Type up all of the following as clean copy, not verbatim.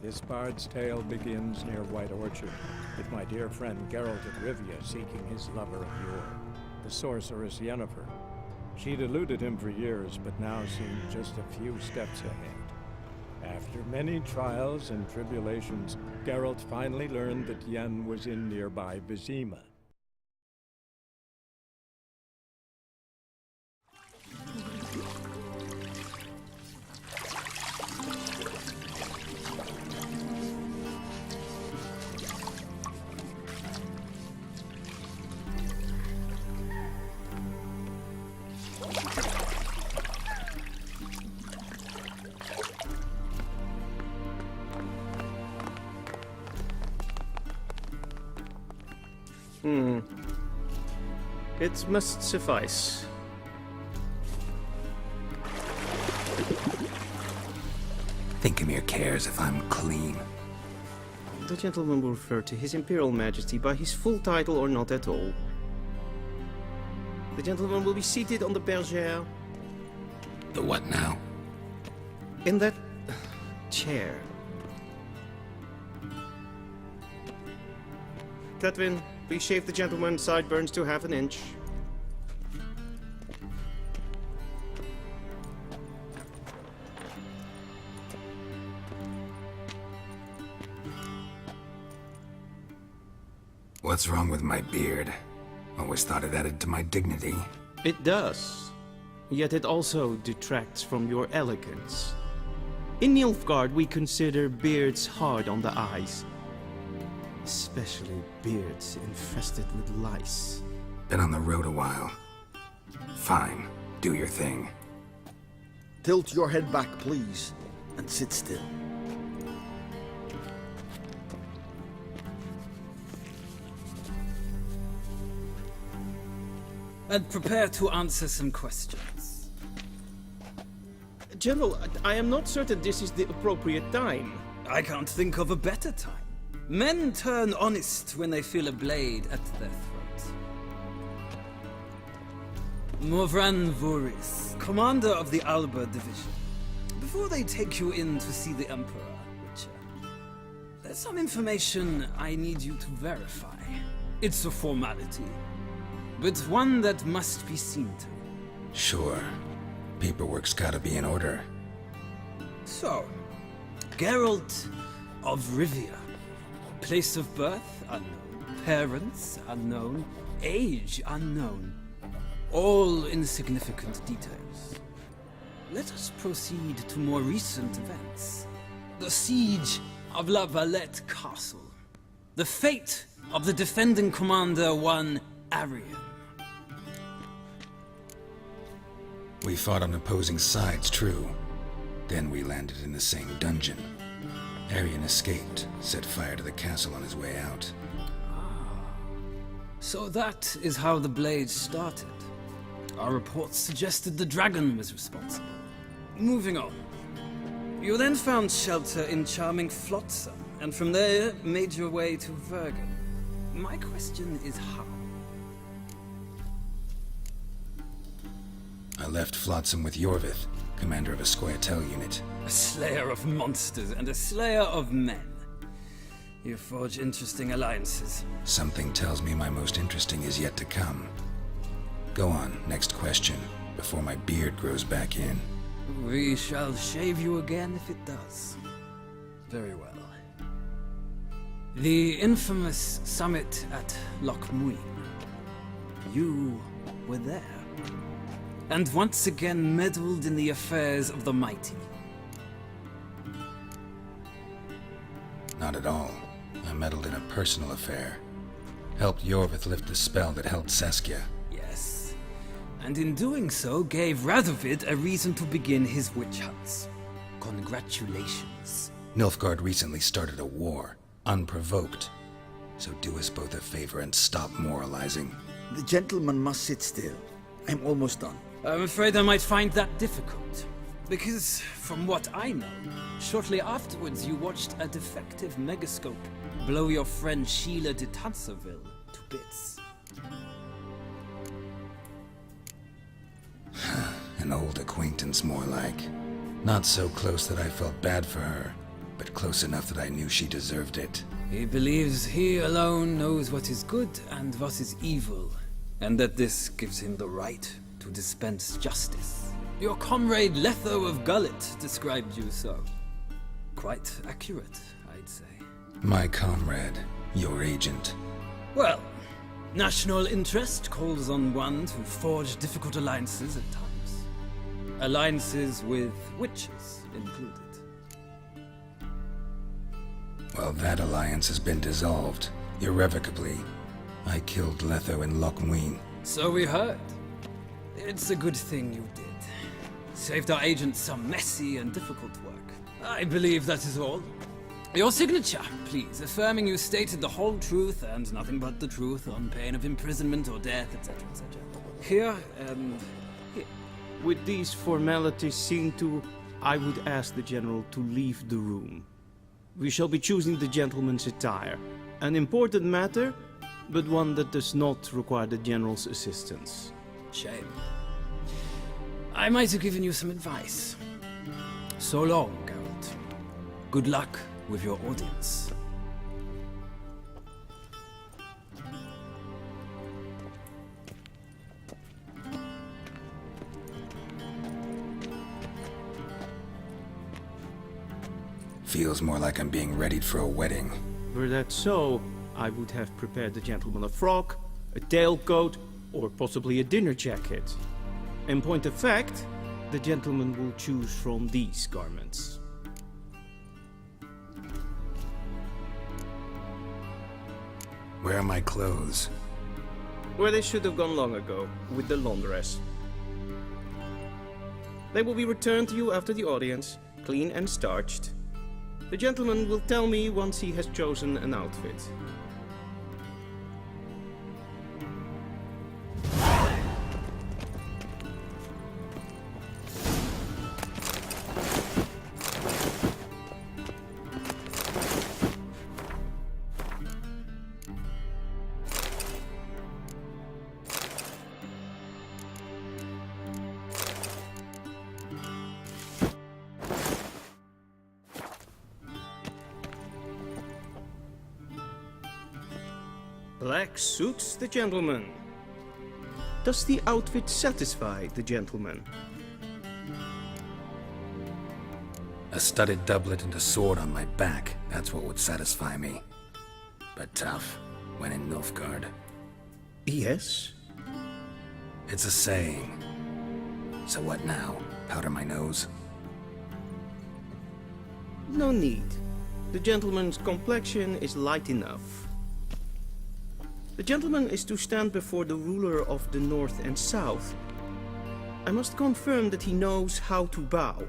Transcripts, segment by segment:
This bard's tale begins near White Orchard, with my dear friend Geralt of Rivia seeking his lover of yore, the sorceress Yennefer. She'd eluded him for years, but now seemed just a few steps ahead. After many trials and tribulations, Geralt finally learned that Yen was in nearby Vizima. It must suffice. Thinkamir cares if I'm clean. The gentleman will refer to His Imperial Majesty by his full title or not at all. The gentleman will be seated on the bergère. The what now? In that chair. Cletwin, please shave the gentleman's sideburns to half an inch. What's wrong with my beard? Always thought it added to my dignity. It does. Yet it also detracts from your elegance. In Nilfgaard, we consider beards hard on the eyes. Especially beards infested with lice. Been on the road a while. Fine, do your thing. Tilt your head back, please, and sit still. And prepare to answer some questions. General, I am not certain this is the appropriate time. I can't think of a better time. Men turn honest when they feel a blade at their throat. Morvran Voorhis, commander of the Alba Division. Before they take you in to see the Emperor, Witcher, there's some information I need you to verify. It's a formality, but one that must be seen to. Sure. Paperwork's gotta be in order. So, Geralt of Rivia. Place of birth unknown. Parents unknown. Age unknown. All insignificant details. Let us proceed to more recent events. The siege of La Valette Castle. The fate of the defending commander, one Arian. We fought on opposing sides, true. Then we landed in the same dungeon. Arian escaped, set fire to the castle on his way out. So that is how the Blade started. Our reports suggested the dragon was responsible. Moving on. You then found shelter in charming Flotsam, and from there made your way to Vergen. My question is how? I left Flotsam with Yorvith, commander of a Scoia'tael unit. A slayer of monsters and a slayer of men. You forge interesting alliances. Something tells me my most interesting is yet to come. Go on, next question, before my beard grows back in. We shall shave you again if it does. Very well. The infamous summit at Loch Muin. You were there. And once again meddled in the affairs of the mighty. Not at all. I meddled in a personal affair. Helped Yorvith lift the spell that held Saskia. Yes. And in doing so, gave Radovid a reason to begin his witch hunts. Congratulations. Nilfgaard recently started a war, unprovoked. So do us both a favor and stop moralizing. The gentleman must sit still. I'm almost done. I'm afraid I might find that difficult. Because, from what I know, shortly afterwards you watched a defective megascope blow your friend Sheila de Tanserville to bits. An old acquaintance, more like. Not so close that I felt bad for her, but close enough that I knew she deserved it. He believes he alone knows what is good and what is evil, and that this gives him the right to dispense justice. Your comrade Letho of Gullet described you so. Quite accurate, I'd say. My comrade, your agent. Well, national interest calls on one to forge difficult alliances at times. Alliances with witches included. Well, that alliance has been dissolved, irrevocably. I killed Letho in Loch Muin. So we heard. It's a good thing you did. Saved our agent some messy and difficult work. I believe that is all. Your signature, please, affirming you stated the whole truth and nothing but the truth on pain of imprisonment or death, etc., etc. Here and here. With these formalities seen to, I would ask the General to leave the room. We shall be choosing the gentleman's attire. An important matter, but one that does not require the General's assistance. Shame. I might have given you some advice. So long, Geralt. Good luck with your audience. Feels more like I'm being readied for a wedding. Were that so, I would have prepared the gentleman a frock, a tailcoat, or possibly a dinner jacket. In point of fact, the gentleman will choose from these garments. Where are my clothes? Where they should have gone long ago, with the laundress. They will be returned to you after the audience, clean and starched. The gentleman will tell me once he has chosen an outfit. Black suits the gentleman. Does the outfit satisfy the gentleman? A studded doublet and a sword on my back, that's what would satisfy me. But tough, when in Nilfgaard. Yes. It's a saying. So what now? Powder my nose? No need. The gentleman's complexion is light enough. The gentleman is to stand before the ruler of the North and South. I must confirm that he knows how to bow.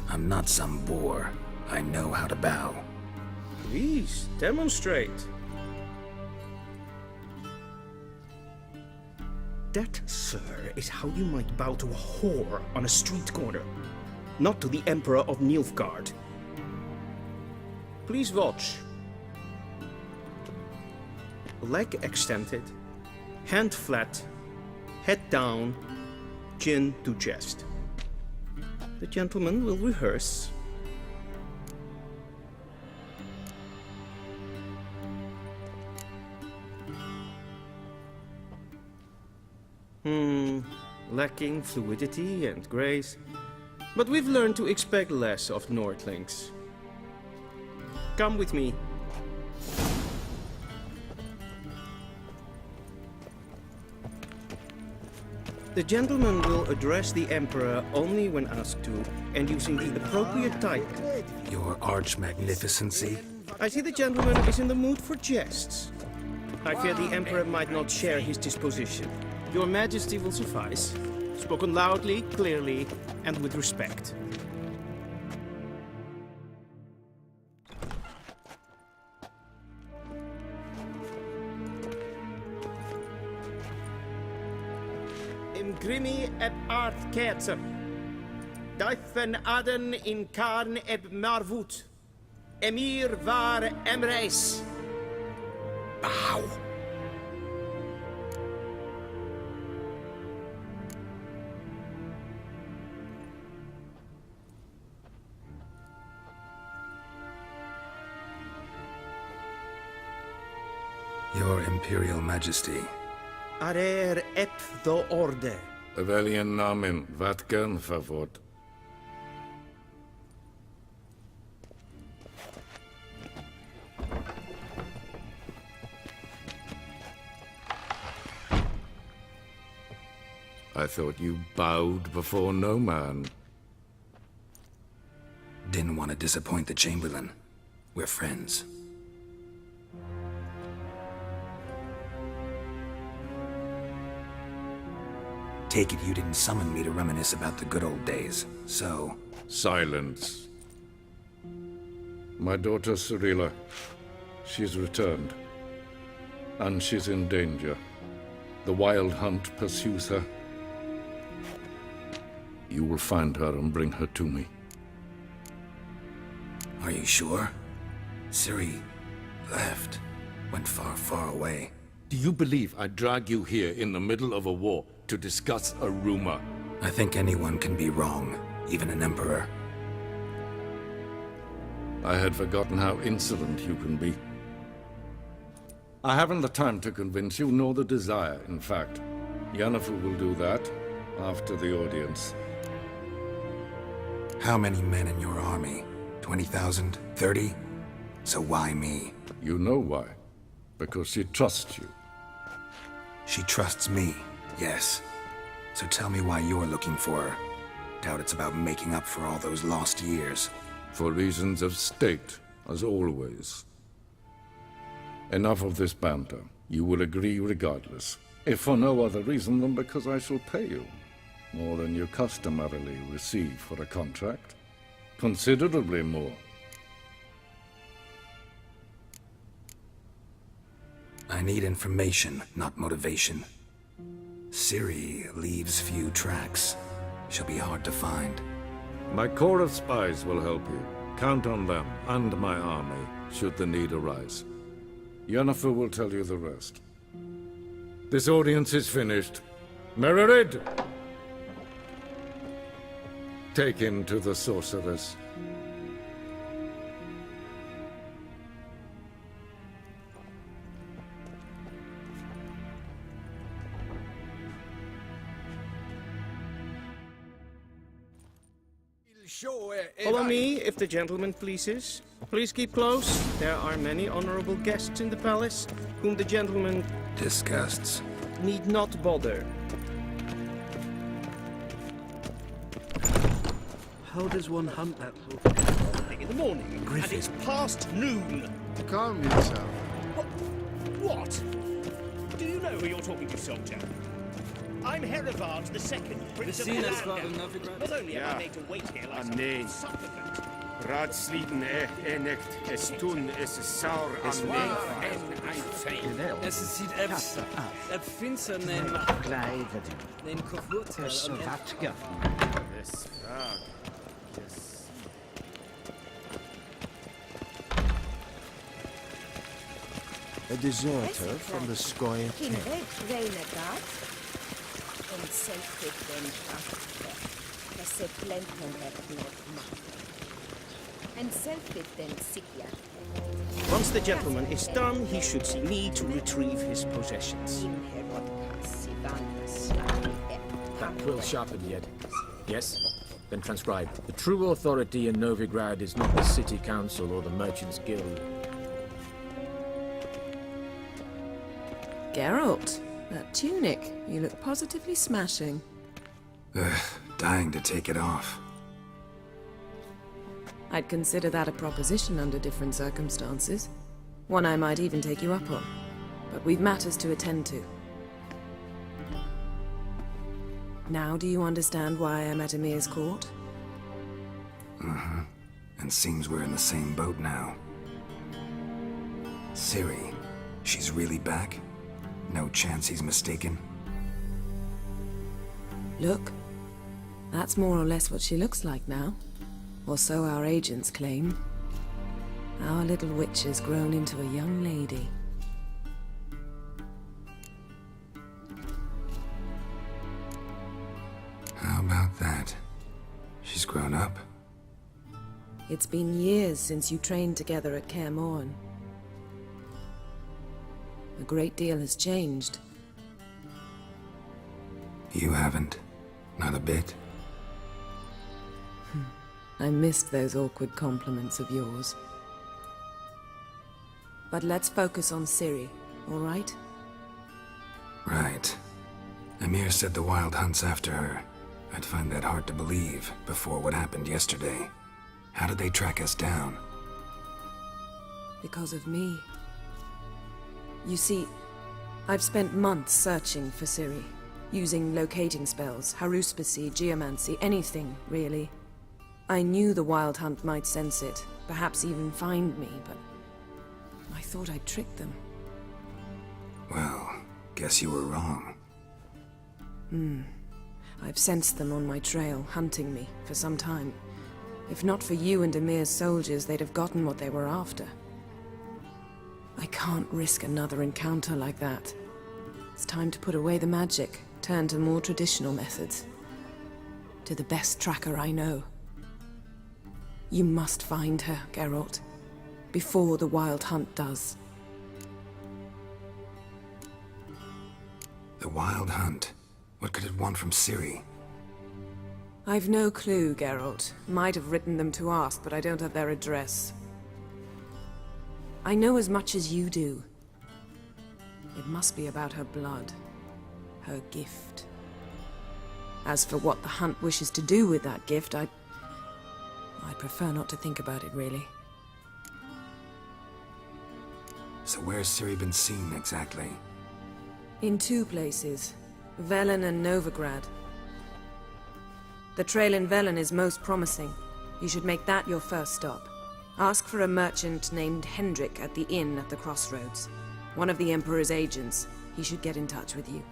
I'm not some boor. I know how to bow. Please, demonstrate. That, sir, is how you might bow to a whore on a street corner, not to the Emperor of Nilfgaard. Please watch. Leg extended, hand flat, head down, chin to chest. The gentleman will rehearse. Lacking fluidity and grace, but we've learned to expect less of Nordlings. Come with me. The gentleman will address the Emperor only when asked to, and using the appropriate title. Your arch-magnificency? I see the gentleman is in the mood for jests. I fear the Emperor might not share his disposition. Your Majesty will suffice. Spoken loudly, clearly, and with respect. Imgrimi eb art ketzer. Duifen aden in karn eb marvoet. Emir var emreis. Bow! Your Imperial Majesty. Arer ep do orde. Weljen namen, wat kan favort? I thought you bowed before no man. Didn't want to disappoint the Chamberlain. We're friends. Take it you didn't summon me to reminisce about the good old days, so... Silence. My daughter Cirilla, she's returned. And she's in danger. The Wild Hunt pursues her. You will find her and bring her to me. Are you sure? Ciri left. Went far, far away. Do you believe I drag you here in the middle of a war to discuss a rumor? I think anyone can be wrong, even an emperor. I had forgotten how insolent you can be. I haven't the time to convince you, nor the desire, in fact. Yennefer will do that after the audience. How many men in your army? 20,000? 30? So why me? You know why. Because she trusts you. She trusts me, yes. So tell me why you're looking for her. Doubt it's about making up for all those lost years. For reasons of state, as always. Enough of this banter. You will agree regardless. If for no other reason than because I shall pay you. More than you customarily receive for a contract. Considerably more. I need information, not motivation. Ciri leaves few tracks. She'll be hard to find. My corps of spies will help you. Count on them and my army, should the need arise. Yennefer will tell you the rest. This audience is finished. Mererid! Take him to the sorceress. Follow me, if the gentleman pleases. Please keep close. There are many honorable guests in the palace, whom the gentleman Disgusts. need not bother. How does one hunt that? In the morning, and it's past noon. Calm yourself. What? Do you know who you're talking to, soldier? I'm Herivard II, Prince of seen us Helanga. from Novigrad? Not only am I made to wait here like some nee. supplicant, Raadsliden echt es toen is saur aan Es sieht finster den Kofurtel A deserter from the Skoye King camp. Renegat en selvfødt den der se plenten et not and self-fit then Sikya. Once the gentleman is done, he should see me to retrieve his possessions. In Herodka Sivanas That quill sharpened yet? Yes? Then transcribe. The true authority in Novigrad is not the city council or the merchants' guild. Geralt, that tunic, you look positively smashing. Dying to take it off. I'd consider that a proposition under different circumstances. One I might even take you up on. But we've matters to attend to. Now do you understand why I'm at Emir's court? And seems we're in the same boat now. Ciri, she's really back? No chance he's mistaken? Look, that's more or less what she looks like now. Or so our agents claim. Our little witch has grown into a young lady. How about that? She's grown up? It's been years since you trained together at Kaer Morhen. A great deal has changed. You haven't. Not a bit. I missed those awkward compliments of yours. But let's focus on Ciri, all right? Right. Emir said the Wild Hunt's after her. I'd find that hard to believe before what happened yesterday. How did they track us down? Because of me. You see, I've spent months searching for Ciri, using locating spells, haruspicy, geomancy, anything, really. I knew the Wild Hunt might sense it, perhaps even find me, but I thought I'd tricked them. Well, guess you were wrong. I've sensed them on my trail, hunting me, for some time. If not for you and Emir's soldiers, they'd have gotten what they were after. I can't risk another encounter like that. It's time to put away the magic, turn to more traditional methods. To the best tracker I know. You must find her, Geralt. Before the Wild Hunt does. The Wild Hunt? What could it want from Ciri? I've no clue, Geralt. Might have written them to ask, but I don't have their address. I know as much as you do. It must be about her blood. Her gift. As for what the Hunt wishes to do with that gift, I prefer not to think about it, really. So where's Ciri been seen, exactly? In two places. Velen and Novigrad. The trail in Velen is most promising. You should make that your first stop. Ask for a merchant named Hendrik at the inn at the crossroads. One of the Emperor's agents. He should get in touch with you.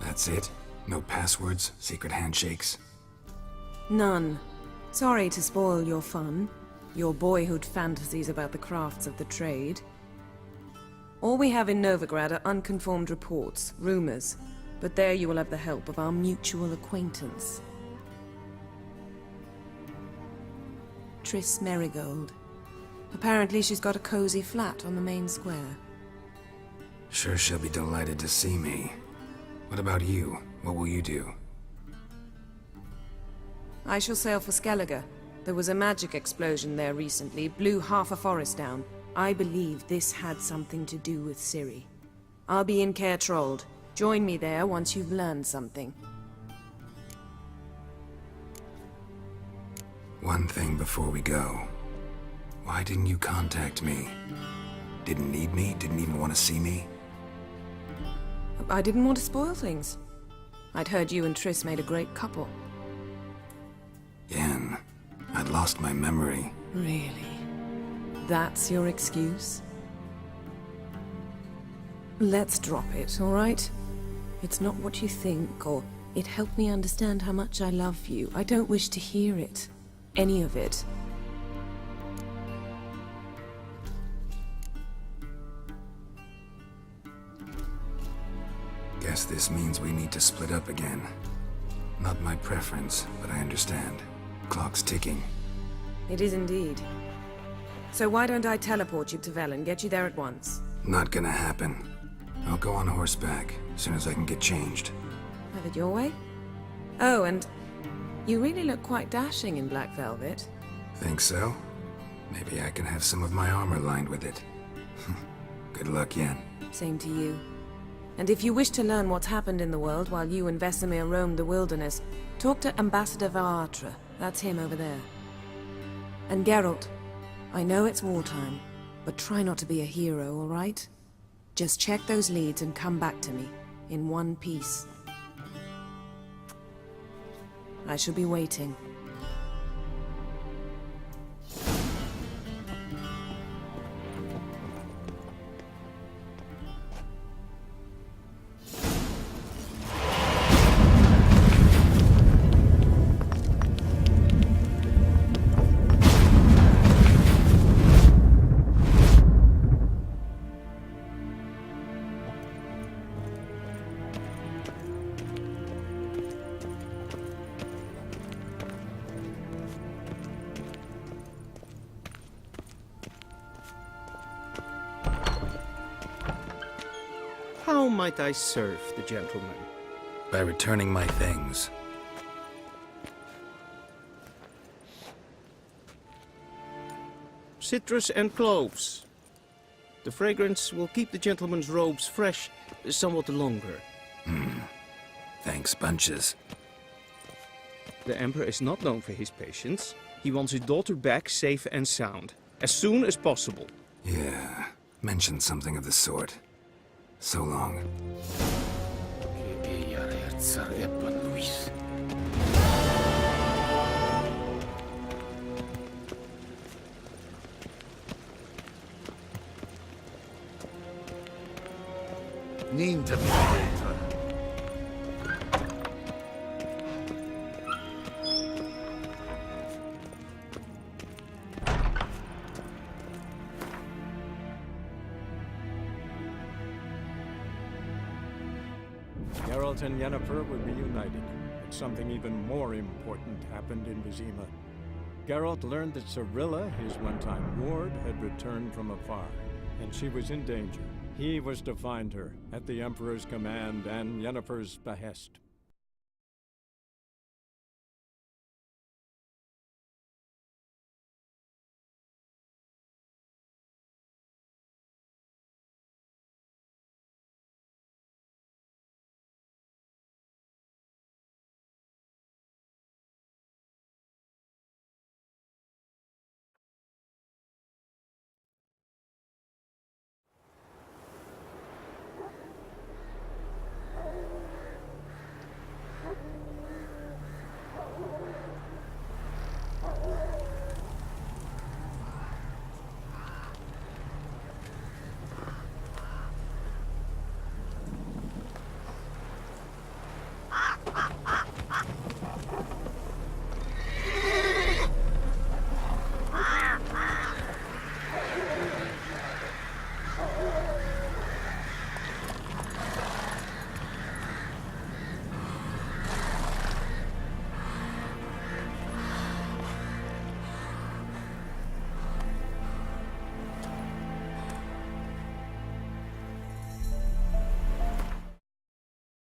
That's it? No passwords? Secret handshakes? None. Sorry to spoil your fun. Your boyhood fantasies about the crafts of the trade. All we have in Novigrad are unconfirmed reports, rumors. But there you will have the help of our mutual acquaintance. Triss Merigold. Apparently she's got a cozy flat on the main square. Sure she'll be delighted to see me. What about you? What will you do? I shall sail for Skellige. There was a magic explosion there recently, blew half a forest down. I believe this had something to do with Ciri. I'll be in Caer Trolde. Join me there once you've learned something. One thing before we go. Why didn't you contact me? Didn't need me? Didn't even want to see me? I didn't want to spoil things. I'd heard you and Triss made a great couple. Yen, I'd lost my memory. Really? That's your excuse? Let's drop it, all right? It's not what you think, or it helped me understand how much I love you. I don't wish to hear it. Any of it. Guess this means we need to split up again. Not my preference, but I understand. Clock's ticking. It is indeed. So why don't I teleport you to Velen, get you there at once? Not gonna happen. I'll go on horseback, as soon as I can get changed. Have it your way? Oh, and you really look quite dashing in black velvet. Think so? Maybe I can have some of my armor lined with it. Good luck, Yen. Same to you. And if you wish to learn what's happened in the world while you and Vesemir roamed the wilderness, talk to Ambassador Varatra. That's him over there. And Geralt, I know it's wartime, but try not to be a hero, all right? Just check those leads and come back to me, in one piece. I shall be waiting. How might I serve the gentleman? By returning my things. Citrus and cloves. The fragrance will keep the gentleman's robes fresh somewhat longer. Thanks, bunches. The Emperor is not known for his patience. He wants his daughter back safe and sound, as soon as possible. Yeah, mentioned something of the sort. So long. Geralt and Yennefer were reunited, but something even more important happened in Vizima. Geralt learned that Cirilla, his one-time ward, had returned from afar, and she was in danger. He was to find her, at the Emperor's command and Yennefer's behest.